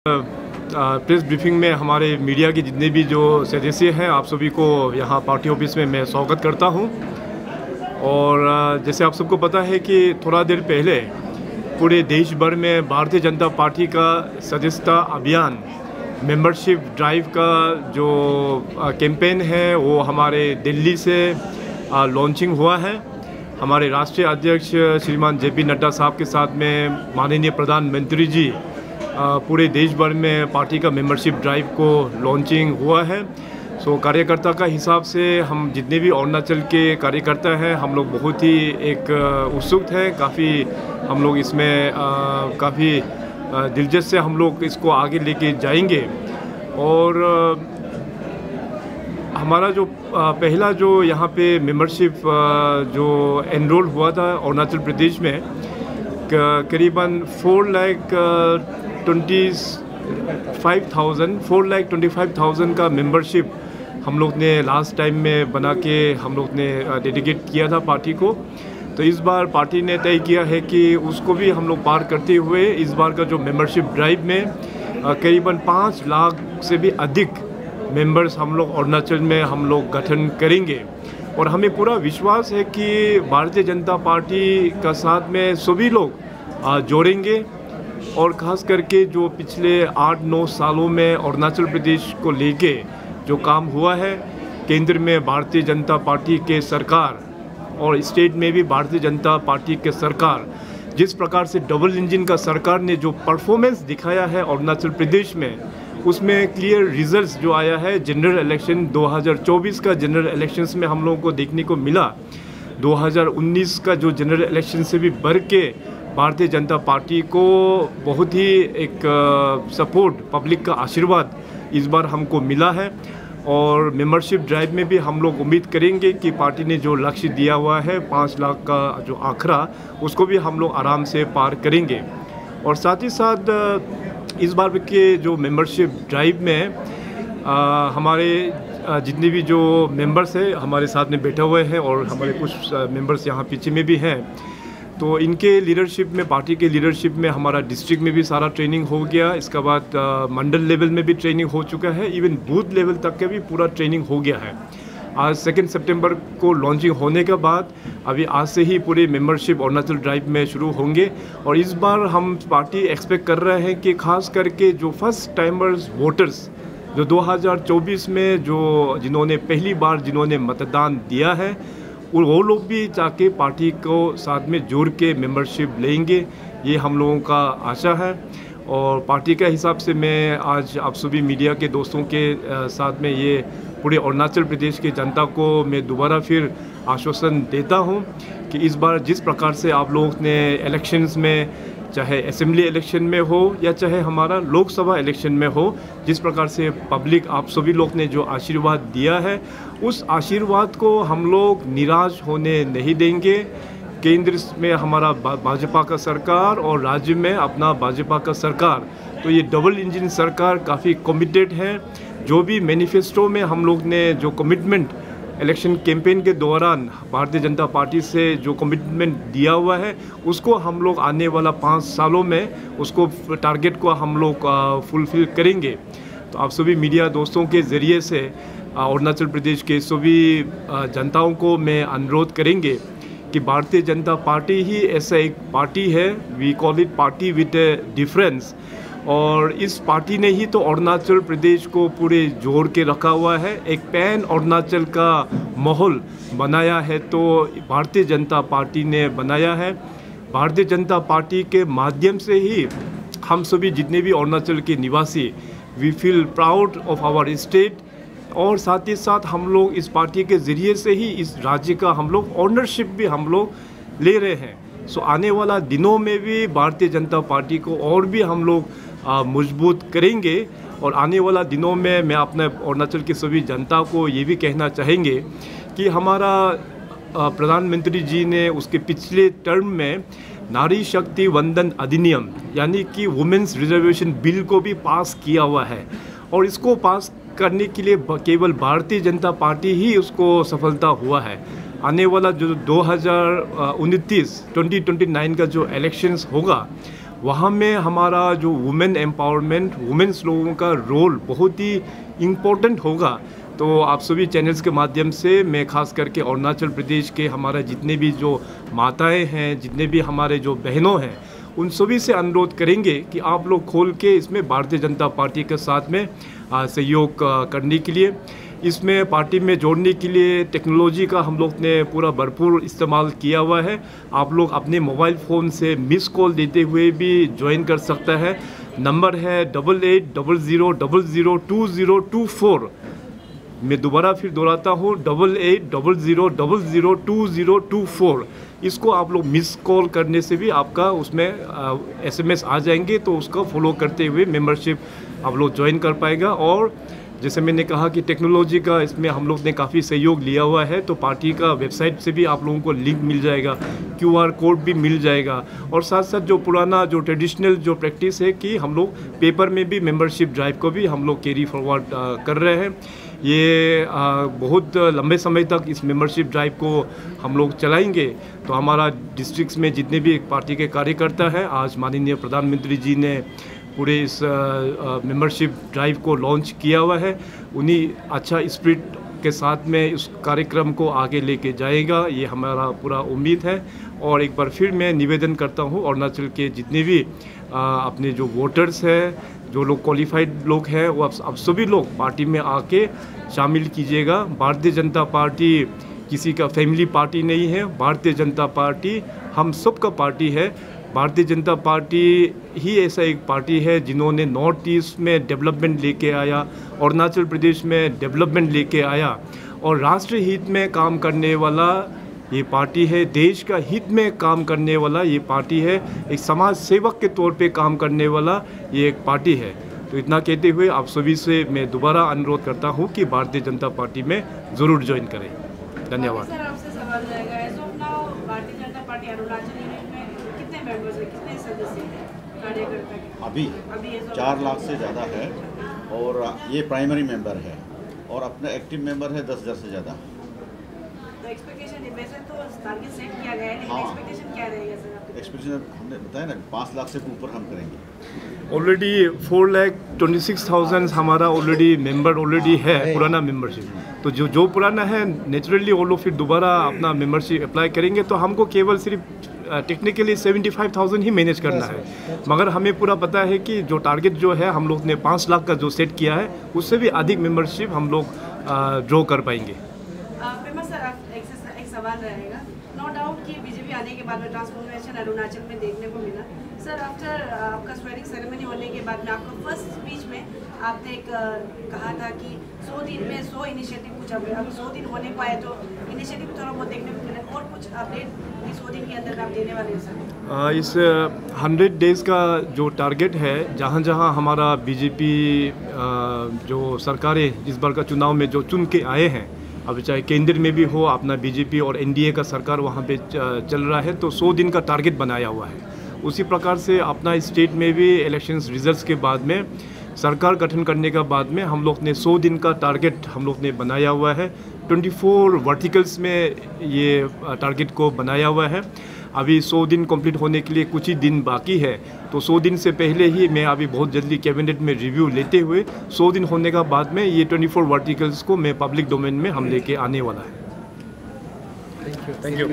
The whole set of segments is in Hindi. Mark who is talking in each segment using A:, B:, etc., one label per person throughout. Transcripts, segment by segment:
A: प्रेस ब्रीफिंग में हमारे मीडिया के जितने भी जो सदस्य हैं, आप सभी को यहाँ पार्टी ऑफिस में मैं स्वागत करता हूँ। और जैसे आप सबको पता है कि थोड़ा देर पहले पूरे देश भर में भारतीय जनता पार्टी का सदस्यता अभियान मेंबरशिप ड्राइव का जो कैंपेन है वो हमारे दिल्ली से लॉन्चिंग हुआ है। हमारे राष्ट्रीय अध्यक्ष श्रीमान JP नड्डा साहब के साथ में माननीय प्रधानमंत्री जी पूरे देश भर में पार्टी का मेंबरशिप ड्राइव को लॉन्चिंग हुआ है। सो कार्यकर्ता का हिसाब से हम जितने भी अरुणाचल के कार्यकर्ता हैं, हम लोग बहुत ही एक उत्सुक हैं। काफ़ी हम लोग इसमें काफ़ी दिलचस्प से हम लोग इसको आगे लेके जाएंगे। और हमारा जो पहला जो यहाँ पे मेंबरशिप जो एनरोल हुआ था अरुणाचल प्रदेश में, करीबन 4,25,000 का मेंबरशिप हम लोग ने लास्ट टाइम में बना के हम लोग ने डेडिकेट किया था पार्टी को। तो इस बार पार्टी ने तय किया है कि उसको भी हम लोग पार करते हुए इस बार का जो मेंबरशिप ड्राइव में करीबन 5 लाख से भी अधिक मेंबर्स हम लोग अरुणाचल में हम लोग गठन करेंगे। और हमें पूरा विश्वास है कि भारतीय जनता पार्टी का साथ में सभी लोग जोड़ेंगे। और ख़ास करके जो पिछले 8-9 सालों में अरुणाचल प्रदेश को लेके जो काम हुआ है, केंद्र में भारतीय जनता पार्टी के सरकार और स्टेट में भी भारतीय जनता पार्टी के सरकार, जिस प्रकार से डबल इंजन का सरकार ने जो परफॉर्मेंस दिखाया है अरुणाचल प्रदेश में, उसमें क्लियर रिजल्ट्स जो आया है जनरल इलेक्शन 2024 का जनरल इलेक्शंस में हम लोगों को देखने को मिला। 2019 का जो जनरल इलेक्शन से भी बढ़ के भारतीय जनता पार्टी को बहुत ही एक सपोर्ट, पब्लिक का आशीर्वाद इस बार हमको मिला है। और मेंबरशिप ड्राइव में भी हम लोग उम्मीद करेंगे कि पार्टी ने जो लक्ष्य दिया हुआ है 5 लाख का जो आंकड़ा, उसको भी हम लोग आराम से पार करेंगे। और साथ ही साथ इस बार के जो मेंबरशिप ड्राइव में हमारे जितने भी जो मेंबर्स हैं हमारे साथ में बैठे हुए हैं और हमारे कुछ मेंबर्स यहाँ पीछे में भी हैं, तो इनके लीडरशिप में, पार्टी के लीडरशिप में हमारा डिस्ट्रिक्ट में भी सारा ट्रेनिंग हो गया। इसके बाद मंडल लेवल में भी ट्रेनिंग हो चुका है, इवन बूथ लेवल तक का भी पूरा ट्रेनिंग हो गया है। आज 2 सितंबर को लॉन्चिंग होने के बाद अभी आज से ही पूरे मेंबरशिप अरुणाचल ड्राइव में शुरू होंगे। और इस बार हम पार्टी एक्सपेक्ट कर रहे हैं कि खास करके जो फर्स्ट टाइमर्स वोटर्स जो 2024 में जिन्होंने पहली बार जिन्होंने मतदान दिया है, वो लोग भी जाके पार्टी को साथ में जोड़ के मेंबरशिप लेंगे, ये हम लोगों का आशा है। और पार्टी के हिसाब से मैं आज आप सभी मीडिया के दोस्तों के साथ में ये पूरे अरुणाचल प्रदेश की जनता को मैं दोबारा फिर आश्वासन देता हूँ कि इस बार जिस प्रकार से आप लोगों ने इलेक्शंस में, चाहे असेंबली इलेक्शन में हो या चाहे हमारा लोकसभा इलेक्शन में हो, जिस प्रकार से पब्लिक आप सभी लोग ने जो आशीर्वाद दिया है, उस आशीर्वाद को हम लोग निराश होने नहीं देंगे। केंद्र में हमारा भाजपा का सरकार और राज्य में अपना भाजपा का सरकार, तो ये डबल इंजन सरकार काफ़ी कमिटेड है। जो भी मैनिफेस्टो में हम लोग ने जो कमिटमेंट इलेक्शन कैंपेन के दौरान भारतीय जनता पार्टी से जो कमिटमेंट दिया हुआ है, उसको हम लोग आने वाला 5 सालों में उसको टारगेट को हम लोग फुलफिल करेंगे। तो आप सभी मीडिया दोस्तों के ज़रिए से अरुणाचल प्रदेश के सभी जनताओं को मैं अनुरोध करेंगे कि भारतीय जनता पार्टी ही ऐसा एक पार्टी है, we call it party with a difference. और इस पार्टी ने ही तो अरुणाचल प्रदेश को पूरे जोड़ के रखा हुआ है, एक पैन अरुणाचल का माहौल बनाया है, तो भारतीय जनता पार्टी ने बनाया है। भारतीय जनता पार्टी के माध्यम से ही हम सभी जितने भी अरुणाचल के निवासी, we feel proud of our state. और साथ ही साथ हम लोग इस पार्टी के ज़रिए से ही इस राज्य का हम लोग ऑनरशिप भी हम लोग ले रहे हैं। सो आने वाला दिनों में भी भारतीय जनता पार्टी को और भी हम लोग मजबूत करेंगे। और आने वाला दिनों में मैं अपने अरुणाचल की सभी जनता को ये भी कहना चाहेंगे कि हमारा प्रधानमंत्री जी ने उसके पिछले टर्म में नारी शक्ति वंदन अधिनियम यानी कि वुमेन्स रिजर्वेशन बिल को भी पास किया हुआ है। और इसको पास करने के लिए केवल भारतीय जनता पार्टी ही उसको सफलता हुआ है। आने वाला जो 2029 का जो इलेक्शंस होगा, वहाँ में हमारा जो वुमेन एम्पावरमेंट, वुमेन्स लोगों का रोल बहुत ही इम्पोर्टेंट होगा। तो आप सभी चैनल्स के माध्यम से मैं खास करके अरुणाचल प्रदेश के हमारा जितने भी जो माताएं हैं, जितने भी हमारे जो बहनों हैं, उन सभी से अनुरोध करेंगे कि आप लोग खोल के इसमें भारतीय जनता पार्टी के साथ में सहयोग करने के लिए, इसमें पार्टी में जोड़ने के लिए टेक्नोलॉजी का हम लोग ने पूरा भरपूर इस्तेमाल किया हुआ है। आप लोग अपने मोबाइल फ़ोन से मिस कॉल देते हुए भी ज्वाइन कर सकता है। नंबर है 8800002024। मैं दोबारा फिर दोहराता हूँ 8800002024। इसको आप लोग मिस कॉल करने से भी आपका उसमें SMS आ जाएंगे, तो उसका फॉलो करते हुए मेंबरशिप आप लोग ज्वाइन कर पाएगा। और जैसे मैंने कहा कि टेक्नोलॉजी का इसमें हम लोग ने काफ़ी सहयोग लिया हुआ है, तो पार्टी का वेबसाइट से भी आप लोगों को लिंक मिल जाएगा, QR कोड भी मिल जाएगा। और साथ साथ जो पुराना जो ट्रेडिशनल जो प्रैक्टिस है कि हम लोग पेपर में भी मेंबरशिप ड्राइव को भी हम लोग कैरी फॉरवर्ड कर रहे हैं। ये बहुत लंबे समय तक इस मेंबरशिप ड्राइव को हम लोग चलाएंगे। तो हमारा डिस्ट्रिक्ट्स में जितने भी पार्टी के कार्यकर्ता हैं, आज माननीय प्रधानमंत्री जी ने पूरे इस मेंबरशिप ड्राइव को लॉन्च किया हुआ है। उन्हीं अच्छा स्पिरिट के साथ में इस कार्यक्रम को आगे लेके जाएगा, ये हमारा पूरा उम्मीद है। और एक बार फिर मैं निवेदन करता हूँ अरुणाचल के जितने भी अपने जो वोटर्स हैं, जो लोग क्वालिफाइड लोग हैं, वो अब सभी लोग पार्टी में आके शामिल कीजिएगा। भारतीय जनता पार्टी किसी का फैमिली पार्टी नहीं है, भारतीय जनता पार्टी हम सब का पार्टी है। भारतीय जनता पार्टी ही ऐसा एक पार्टी है जिन्होंने नॉर्थ ईस्ट में डेवलपमेंट लेके आया, अरुणाचल प्रदेश में डेवलपमेंट लेके आया, और राष्ट्र हित में काम करने वाला ये पार्टी है, देश का हित में काम करने वाला ये पार्टी है, एक समाज सेवक के तौर पे काम करने वाला ये एक पार्टी है। तो इतना कहते हुए आप सभी से मैं दोबारा अनुरोध करता हूँ कि भारतीय जनता पार्टी में ज़रूर ज्वाइन करें। धन्यवाद।
B: सर, आपसे सवाल रहेगा, as of now Bharatiya Janata party Arunachal unit में कितने मेंबर्स हैं, कितने सदस्य हैं कार्यकर्ता के?
C: अभी 4 लाख से ज़्यादा है, और ये प्राइमरी मेंबर है, और अपना एक्टिव मेंबर है 10,000 से ज़्यादा।
B: तो एक्सपेक्टेशन वैसे तो टारगेट सेट किया गया है, लेकिन एक्सपेक्टेशन क्या रहेगा सर?
C: एक्सपेक्टेशन हमने बताया ना 5 लाख से ऊपर हम करेंगे।
A: ऑलरेडी 4,26,000 हमारा ऑलरेडी मेंबर ऑलरेडी है, पुराना मेंबरशिप। तो जो पुराना है नेचुरली वो लोग फिर दोबारा अपना मेंबरशिप अप्लाई करेंगे, तो हमको केवल सिर्फ टेक्निकली 75,000 ही मैनेज करना है। मगर हमें पूरा पता है कि जो टारगेट जो है हम लोग ने 5 लाख का जो सेट किया है, उससे भी अधिक मेंबरशिप हम लोग ड्रॉ कर पाएंगे।
B: सर, एक सवाल रहेगा, नो डाउट कि बीजेपी आने के बाद में ट्रांसफॉर्मेशन अरुणाचल में देखने को मिला। सर, आफ्टर आपका स्वेरिंग सेरेमनी होने के बाद में आपका फर्स्ट स्पीच में आपने एक कहा था कि 100 दिन में 100 इनिशिएटिव कुछ अब 100 दिन होने पाए तो इनिशिएटिव थोड़ा बहुत देखने को मिला, और कुछ अपडेट इस 100 दिन के अंदर आप देने वाले हैं सर? इस
A: 100 डेज़ का जो टारगेट है, जहाँ जहाँ हमारा बीजेपी जो सरकारें इस बार का चुनाव में जो चुन के आए हैं, अब चाहे केंद्र में भी हो अपना बीजेपी और NDA का सरकार वहाँ पे चल रहा है, तो 100 दिन का टारगेट बनाया हुआ है। उसी प्रकार से अपना स्टेट में भी इलेक्शंस रिजल्ट्स के बाद में सरकार गठन करने के बाद में हम लोग ने 100 दिन का टारगेट हम लोग ने बनाया हुआ है। 24 वर्टिकल्स में ये टारगेट को बनाया हुआ है। अभी 100 दिन कंप्लीट होने के लिए कुछ ही दिन बाकी है, तो 100 दिन से पहले ही मैं अभी बहुत जल्दी कैबिनेट में रिव्यू लेते हुए 100 दिन होने का बाद में ये 24 वर्टिकल्स को मैं पब्लिक डोमेन में हम लेके आने वाला है। Thank you.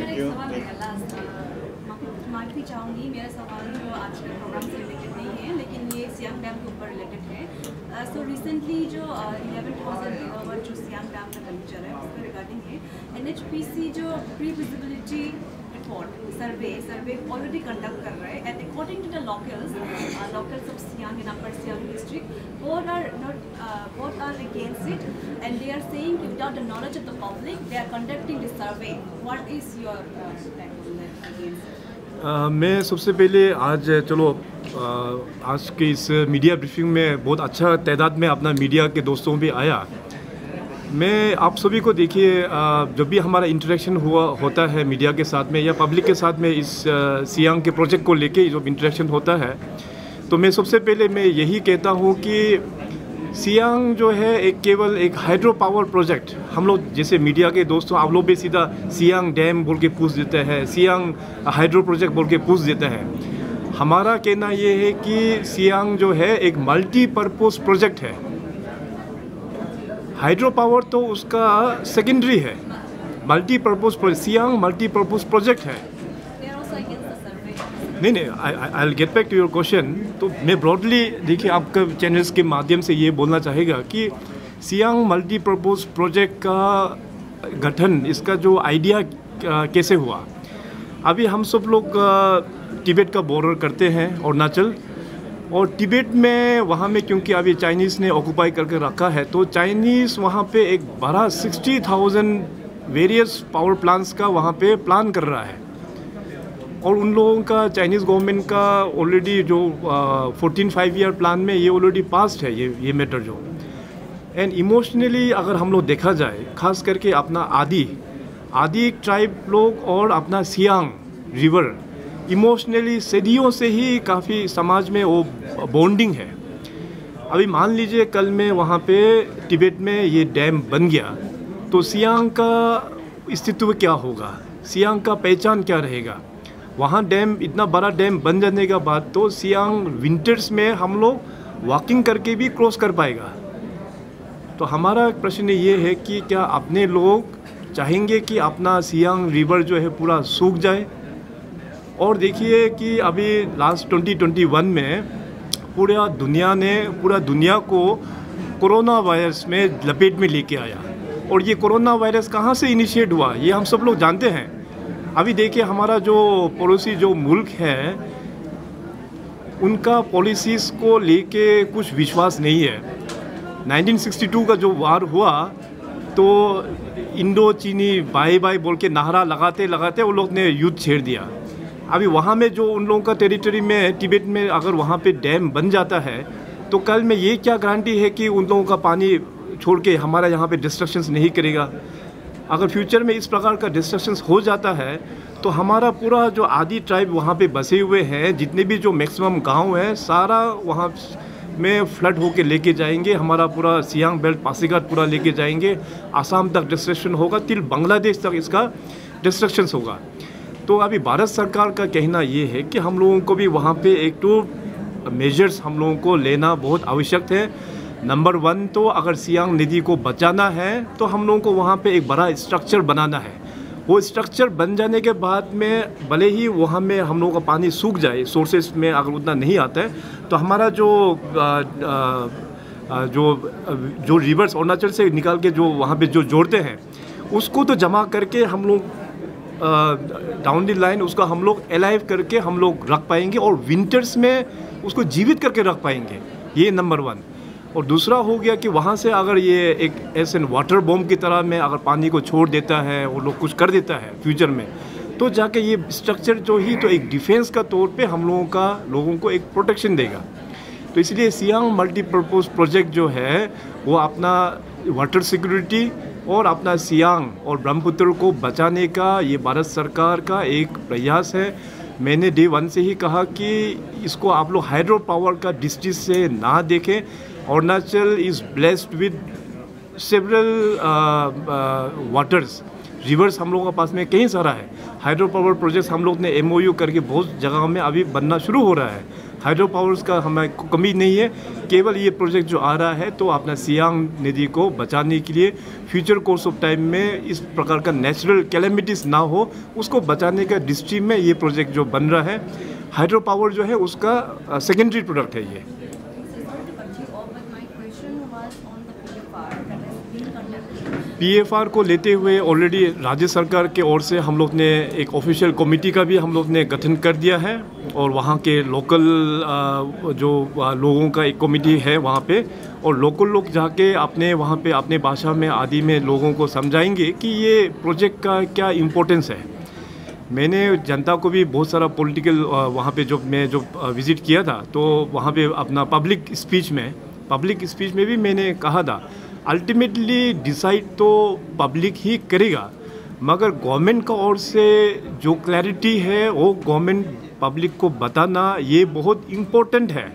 D: माफी चाहूँगी, मेरा सवाल जो आज के प्रोग्राम से रिलेटेड नहीं है, लेकिन ये सियांग डैम के ऊपर रिलेटेड है। सो रिसेंटली जो 11,000 गीगावाट जो सियांग डैम का कल्चर है उसके रिगार्डिंग है, NHPC जो pre visibility report survey already conduct कर रहे हैं, and according to the locals of Siang in upper Siang district, both are against it, and they are saying without the knowledge of the public they are conducting the survey. What is your stand on that against it?
A: मैं सबसे पहले आज आज के इस मीडिया ब्रीफिंग में बहुत अच्छा तादाद में अपना मीडिया के दोस्तों भी आया। मैं आप सभी को देखिए, जब भी हमारा इंटरेक्शन होता है मीडिया के साथ में या पब्लिक के साथ में इस सियांग के प्रोजेक्ट को लेके जो इंटरेक्शन होता है, तो मैं सबसे पहले मैं यही कहता हूँ कि सियांग जो है केवल एक हाइड्रो पावर प्रोजेक्ट, हम लोग जैसे मीडिया के दोस्तों आप लोग भी सीधा सियांग डैम बोल के पूछ देते हैं, सियांग हाइड्रो प्रोजेक्ट बोल के पूछ देते हैं। हमारा कहना ये है कि सियांग जो है एक मल्टीपर्पज़ प्रोजेक्ट है। हाइड्रो पावर तो उसका सेकेंडरी है, मल्टीपर्पज़ सियांग मल्टीपर्पज़ प्रोजेक्ट है। नहीं, I will get back to your question. तो मैं ब्रॉडली देखिए आपके चैनल्स के माध्यम से ये बोलना चाहेगा कि सियांग मल्टीपर्पज़ प्रोजेक्ट का गठन, इसका जो आइडिया कैसे हुआ। अभी हम सब लोग तिब्बत का बॉर्डर करते हैं अरुणाचल, और तिब्बत में वहाँ में क्योंकि अभी चाइनीज़ ने ऑक्यूपाई करके रखा है, तो चाइनीज़ वहाँ पे एक बड़ा 60,000 वेरियस पावर प्लांट्स का वहाँ पे प्लान कर रहा है। और उन लोगों का चाइनीज़ गवर्नमेंट का ऑलरेडी जो 14 5-year प्लान में ये ऑलरेडी पास्ड है ये मैटर जो। एंड इमोशनली अगर हम लोग देखा जाए, खास करके अपना आदि ट्राइब लोग और अपना सियांग रिवर, इमोशनली सदियों से ही काफ़ी समाज में वो बॉन्डिंग है। अभी मान लीजिए कल में वहाँ पे तिब्बत में ये डैम बन गया, तो सियांग का अस्तित्व क्या होगा, सियांग का पहचान क्या रहेगा। वहाँ डैम, इतना बड़ा डैम बन जाने के बाद तो सियांग विंटर्स में हम लोग वॉकिंग करके भी क्रॉस कर पाएगा। तो हमारा प्रश्न ये है कि क्या अपने लोग चाहेंगे कि अपना सियांग रिवर जो है पूरा सूख जाए। और देखिए कि अभी लास्ट 2021 में पूरा दुनिया को कोरोना वायरस में लपेट में लेके आया। और ये कोरोना वायरस कहाँ से इनिशिएट हुआ ये हम सब लोग जानते हैं। अभी देखिए हमारा जो पड़ोसी जो मुल्क है, उनका पॉलिसीज़ को लेके कुछ विश्वास नहीं है। 1962 का जो वार हुआ तो इंडो चीनी बाय बाय बोल के नारा लगाते लगाते वो लोग ने युद्ध छेड़ दिया। अभी वहाँ में जो उन लोगों का टेरिटरी में तिब्बत में अगर वहाँ पे डैम बन जाता है, तो कल में ये क्या गारंटी है कि उन लोगों का पानी छोड़ के हमारा यहाँ पे डिस्ट्रक्शंस नहीं करेगा। अगर फ्यूचर में इस प्रकार का डिस्ट्रक्शंस हो जाता है तो हमारा पूरा जो आदि ट्राइब वहाँ पे बसे हुए हैं, जितने भी जो मैक्सिमम गांव हैं, सारा वहाँ में फ्लड होके लेके जाएंगे। हमारा पूरा सियांग बेल्ट पासीघाट पूरा लेके जाएंगे, आसाम तक डिस्ट्रक्शन होगा, तिल बांग्लादेश तक इसका डिस्ट्रक्शंस होगा। तो अभी भारत सरकार का कहना ये है कि हम लोगों को भी वहाँ पे एक तो मेजर्स हम लोगों को लेना बहुत आवश्यक है। नंबर 1 तो अगर सियांग नदी को बचाना है तो हम लोगों को वहाँ पे एक बड़ा स्ट्रक्चर बनाना है। वो स्ट्रक्चर बन जाने के बाद में भले ही वहाँ में हम लोगों का पानी सूख जाए, सोर्सेस में अगर उतना नहीं आता है, तो हमारा जो रिवर्स अरुणाचल से निकाल के जो वहाँ पे जो जोड़ते हैं, उसको तो जमा करके हम लोग डाउन द लाइन उसका हम लोग अलाइव करके हम लोग रख पाएंगे और विंटर्स में उसको जीवित करके रख पाएंगे। ये नंबर 1। और दूसरा हो गया कि वहाँ से अगर ये एक ऐसे वाटर बॉम्ब की तरह में अगर पानी को छोड़ देता है, वो लोग कुछ कर देता है फ्यूचर में, तो जाके ये स्ट्रक्चर जो ही तो एक डिफेंस का तौर पे हम लोगों को एक प्रोटेक्शन देगा। तो इसलिए सियांग मल्टीपर्पज़ प्रोजेक्ट जो है वो अपना वाटर सिक्योरिटी और अपना सियांग और ब्रह्मपुत्र को बचाने का ये भारत सरकार का एक प्रयास है। मैंने डे 1 से ही कहा कि इसको आप लोग हाइड्रो पावर का दृष्टि से ना देखें। Arunachal is blessed with several waters, reverse हम लोगों के पास में कई सारा है। हाइड्रो पावर प्रोजेक्ट्स हम लोग ने MOU करके बहुत जगह में अभी बनना शुरू हो रहा है। हाइड्रो पावर्स का हमें कमी नहीं है। केवल ये प्रोजेक्ट जो आ रहा है तो अपना सियांग नदी को बचाने के लिए फ्यूचर कोर्स ऑफ टाइम में इस प्रकार का नेचुरल कैलेमिटीज़ ना हो, उसको बचाने का दृष्टि में ये प्रोजेक्ट जो बन रहा है, हाइड्रो पावर जो है उसका सेकेंडरी प्रोडक्ट है ये। PFR को लेते हुए ऑलरेडी राज्य सरकार के ओर से हम लोग ने एक ऑफिशियल कमेटी का भी हम लोग ने गठन कर दिया है और वहाँ के लोकल जो लोगों का एक कमेटी है वहाँ पे, और लोकल लोग जाके अपने वहाँ पे अपने भाषा में आदि में लोगों को समझाएंगे कि ये प्रोजेक्ट का क्या इम्पोर्टेंस है। मैंने जनता को भी बहुत सारा पॉलिटिकल वहाँ पे जो विज़िट किया था, तो वहाँ पे अपना पब्लिक स्पीच में भी मैंने कहा था अल्टीमेटली डिसाइड तो पब्लिक ही करेगा, मगर गवर्नमेंट का ओर से जो क्लैरिटी है वो गवर्नमेंट पब्लिक को बताना ये बहुत इम्पोर्टेंट है।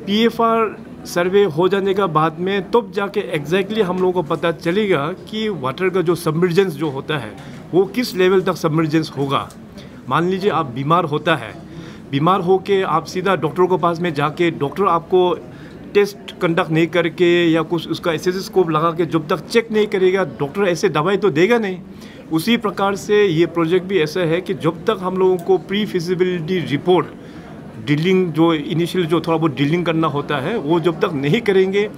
A: PFR सर्वे हो जाने का बाद में तब जाके एग्जैक्टली हम लोगों को पता चलेगा कि वाटर का जो सबमर्जेंस जो होता है वो किस लेवल तक सबमर्जेंस होगा। मान लीजिए आप बीमार होता है बीमार हो के आप सीधा डॉक्टर के पास में जाके डॉक्टर आपको टेस्ट कंडक्ट नहीं करके या कुछ उसका स्टेथोस्कोप लगा के जब तक चेक नहीं करेगा डॉक्टर ऐसे दवाई तो देगा नहीं। उसी प्रकार से ये प्रोजेक्ट भी ऐसा है कि जब तक हम लोगों को प्री फिजिबिलिटी रिपोर्ट ड्रिलिंग जो इनिशियल जो थोड़ा बहुत ड्रिलिंग करना होता है वो जब तक नहीं करेंगे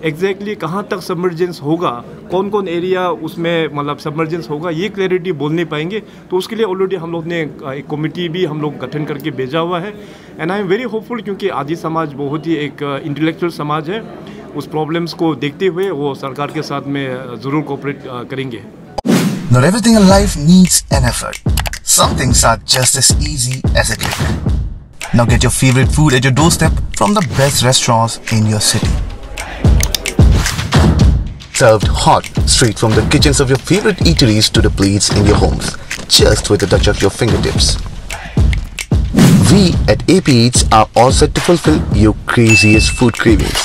A: एग्जैक्टली कहाँ तक सबमर्जेंस होगा, कौन कौन एरिया उसमें मतलब सबमर्जेंस होगा, ये क्लैरिटी बोल नहीं पाएंगे। तो उसके लिए ऑलरेडी हम लोग ने एक कमेटी भी हम लोग गठन करके भेजा हुआ है। And I am very hopeful क्योंकि आदि समाज बहुत ही एक इंटेलेक्चुअल समाज है, उस प्रॉब्लम्स को देखते हुए वो सरकार के साथ में ज़रूर कोऑपरेट करेंगे।
E: Not everything in life needs an effort. Some things are just as easy as a click. Now get your favorite food at your doorstep from the best restaurants in your city. Served hot, straight from the kitchens of your favorite eateries to the plates in your homes, just with a touch of your fingertips. We at AP Eats are all set to fulfill your craziest food cravings.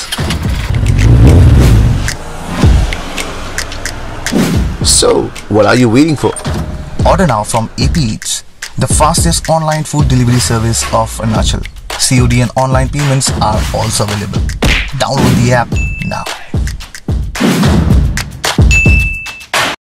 E: So, what are you waiting for? Order now from AP Eats, the fastest online food delivery service of Arunachal. COD and online payments are also available. Download the app now.